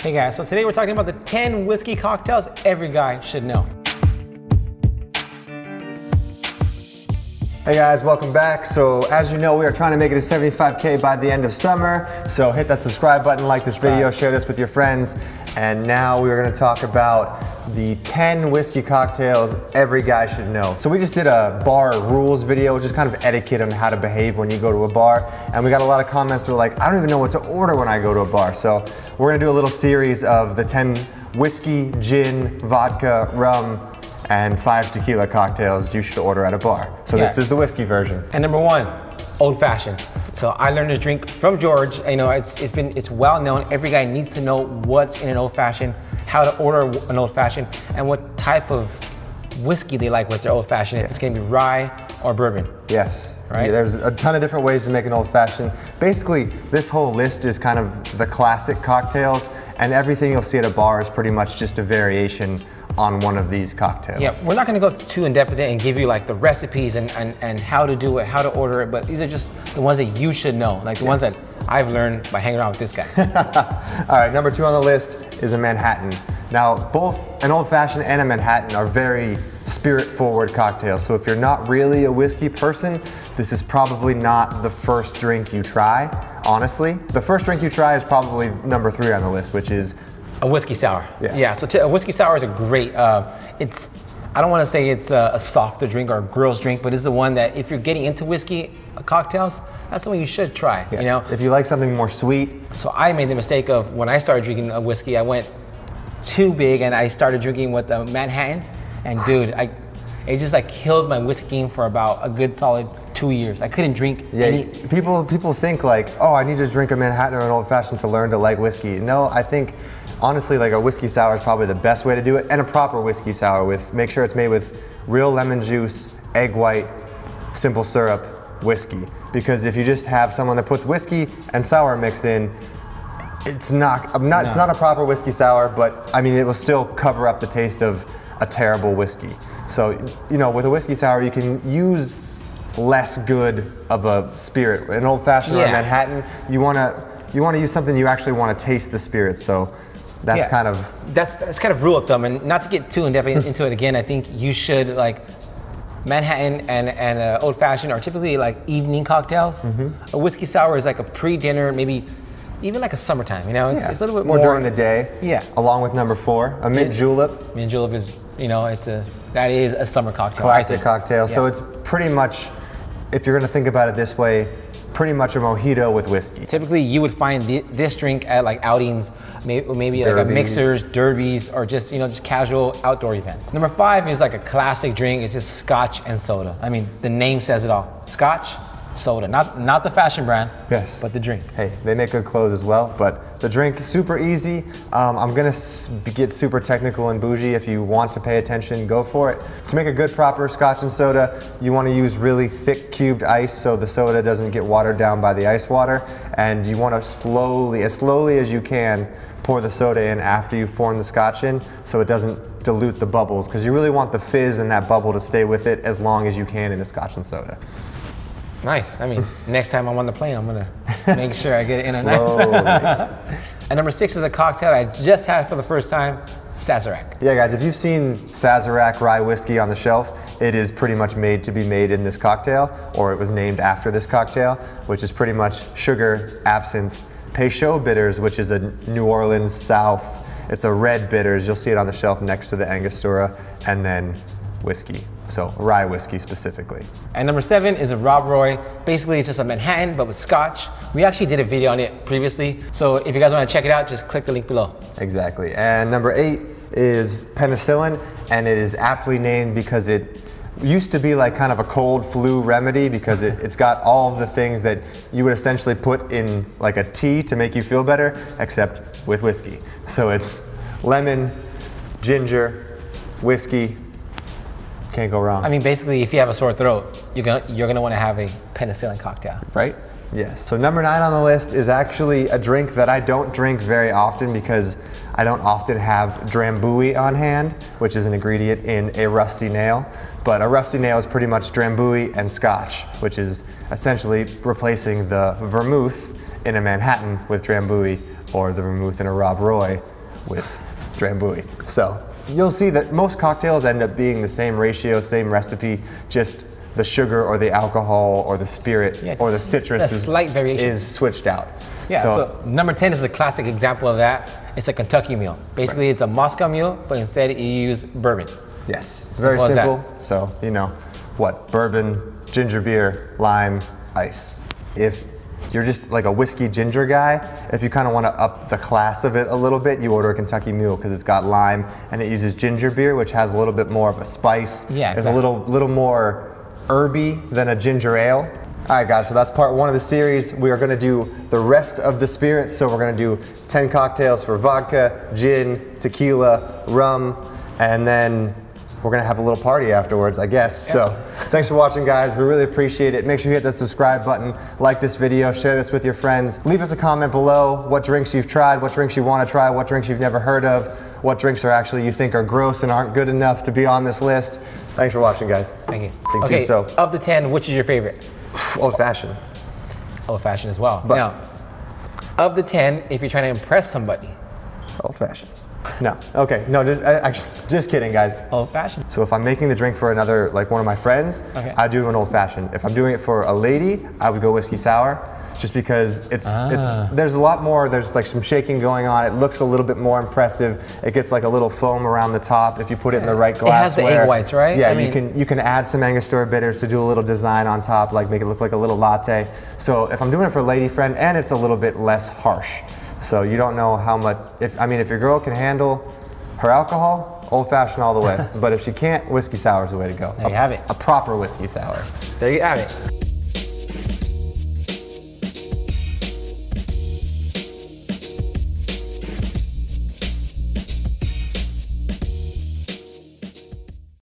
Hey guys, so today we're talking about the 10 whiskey cocktails every guy should know. Hey guys, welcome back. So as you know, we are trying to make it to 75K by the end of summer. So hit that subscribe button, like this video, share this with your friends. And now we are gonna talk about the 10 whiskey cocktails every guy should know. So we just did a bar rules video, which is kind of etiquette on how to behave when you go to a bar. And we got a lot of comments that were like, I don't even know what to order when I go to a bar. So we're gonna do a little series of the 10 whiskey, gin, vodka, rum, and 5 tequila cocktails you should order at a bar. So this is the whiskey version. And number 1, old fashioned. So I learned this drink from George. You know, it's well known. Every guy needs to know what's in an old fashioned, how to order an old fashioned, and what type of whiskey they like with their old fashioned. If it's gonna be rye or bourbon. Yes. Right? Yeah, there's a ton of different ways to make an old fashioned. Basically, this whole list is kind of the classic cocktails, and everything you'll see at a bar is pretty much just a variation on one of these cocktails. Yeah, we're not gonna go too in depth with it and give you like the recipes and how to do it, how to order it, but these are just the ones that you should know, like the ones that I've learned by hanging around with this guy. All right, number 2 on the list is a Manhattan. Now, both an old fashioned and a Manhattan are very spirit forward cocktails. So if you're not really a whiskey person, this is probably not the first drink you try, honestly. The first drink you try is probably number 3 on the list, which is a whiskey sour. Yes. Yeah, so a whiskey sour is a great, I don't want to say it's a softer drink or a girl's drink, but it's the one that if you're getting into whiskey cocktails, that's the one you should try, you know? If you like something more sweet. So I made the mistake of when I started drinking a whiskey, I went too big and I started drinking with a Manhattan, and dude, it just like killed my whiskey game for about a good solid 2 years. I couldn't drink any. People think like, oh, I need to drink a Manhattan or an old fashioned to learn to like whiskey. No, I think honestly, like a whiskey sour is probably the best way to do it, and a proper whiskey sour make sure it's made with real lemon juice, egg white, simple syrup, whiskey. Because if you just have someone that puts whiskey and sour mix in, it's not a proper whiskey sour, but I mean, it will still cover up the taste of a terrible whiskey. So, you know, with a whiskey sour, you can use less good of a spirit. An old fashioned or a Manhattan, you wanna use something you actually wanna taste the spirit. So that's kind of rule of thumb, and not to get too in depth into it again, I think you should like Manhattan and old fashioned are typically like evening cocktails. A whiskey sour is like a pre-dinner, maybe even like a summertime, you know? It's a little bit more during the day. Yeah. Along with number 4, a mint julep. Mint julep is, you know, that is a summer cocktail. Classic cocktail. Yeah. So it's pretty much, if you're gonna think about it this way, pretty much a mojito with whiskey. Typically, you would find this drink at like outings, maybe like a mixers, derbies, or just, you know, just casual outdoor events. Number 5 is like a classic drink. It's just Scotch and soda. I mean, the name says it all. Scotch, soda, not the fashion brand, but the drink. Hey, they make good clothes as well, but the drink, super easy. I'm gonna get super technical and bougie. If you want to pay attention, go for it. To make a good proper Scotch and soda, you wanna use really thick cubed ice so the soda doesn't get watered down by the ice water, and you wanna as slowly as you can, pour the soda in after you've poured the Scotch in so it doesn't dilute the bubbles, because you really want the fizz and that bubble to stay with it as long as you can in a Scotch and soda. Nice. I mean, next time I'm on the plane, I'm gonna make sure I get it in a night. And number 6 is a cocktail I just had for the first time, Sazerac. Yeah, guys, if you've seen Sazerac rye whiskey on the shelf, it is pretty much made to be made in this cocktail, or it was named after this cocktail, which is pretty much sugar, absinthe, Peychaud bitters, which is a New Orleans South. It's a red bitters. You'll see it on the shelf next to the Angostura, and then whiskey. So rye whiskey specifically. And number 7 is a Rob Roy. Basically, it's just a Manhattan, but with Scotch. We actually did a video on it previously. So if you guys want to check it out, just click the link below. Exactly. And number 8 is Penicillin, and it is aptly named because it used to be like kind of a cold flu remedy, because it's got all of the things that you would essentially put in like a tea to make you feel better, except with whiskey. So it's lemon, ginger, whiskey. Can't go wrong. I mean, basically, if you have a sore throat, you're gonna want to have a penicillin cocktail. Right? Yes. So number 9 on the list is actually a drink that I don't drink very often because I don't often have Drambuie on hand, which is an ingredient in a rusty nail. But a rusty nail is pretty much Drambuie and Scotch, which is essentially replacing the vermouth in a Manhattan with Drambuie or the vermouth in a Rob Roy with Drambuie. So you'll see that most cocktails end up being the same ratio, same recipe, just the sugar or the alcohol or the spirit or the citrus is switched out. Yeah, so number 10 is a classic example of that. It's a Kentucky Mule. Basically, it's a Moscow Mule, but instead you use bourbon. Yes, it's very simple. So, you know, what? Bourbon, ginger beer, lime, ice. If you're just like a whiskey ginger guy, if you kind of want to up the class of it a little bit, you order a Kentucky Mule because it's got lime and it uses ginger beer, which has a little bit more of a spice. Yeah, exactly. It's a little more herby than a ginger ale. All right, guys, so that's part 1 of the series. We are going to do the rest of the spirits. So we're going to do 10 cocktails for vodka, gin, tequila, rum, and then we're going to have a little party afterwards, I guess. Yep. So thanks for watching, guys. We really appreciate it. Make sure you hit that subscribe button, like this video, share this with your friends. Leave us a comment below what drinks you've tried, what drinks you want to try, what drinks you've never heard of, what drinks are actually you think are gross and aren't good enough to be on this list. Thanks for watching, guys. Thank you. Okay, so of the 10, which is your favorite? Old fashioned. Old fashioned as well. But now, of the 10, if you're trying to impress somebody. Old fashioned. No, okay, no, just kidding, guys. Old fashioned. So if I'm making the drink for another, like one of my friends, I do an old fashioned. If I'm doing it for a lady, I would go whiskey sour. Just because there's a lot more, there's like some shaking going on. It looks a little bit more impressive. It gets like a little foam around the top if you put it in the right glassware. It has the egg whites, right? Yeah, you can add some Angostura bitters to do a little design on top, like make it look like a little latte. So if I'm doing it for a lady friend, and it's a little bit less harsh. So you don't know how much, if your girl can handle her alcohol, old fashioned all the way. But if she can't, whiskey sour is the way to go. There you have it. A proper whiskey sour. There you have it.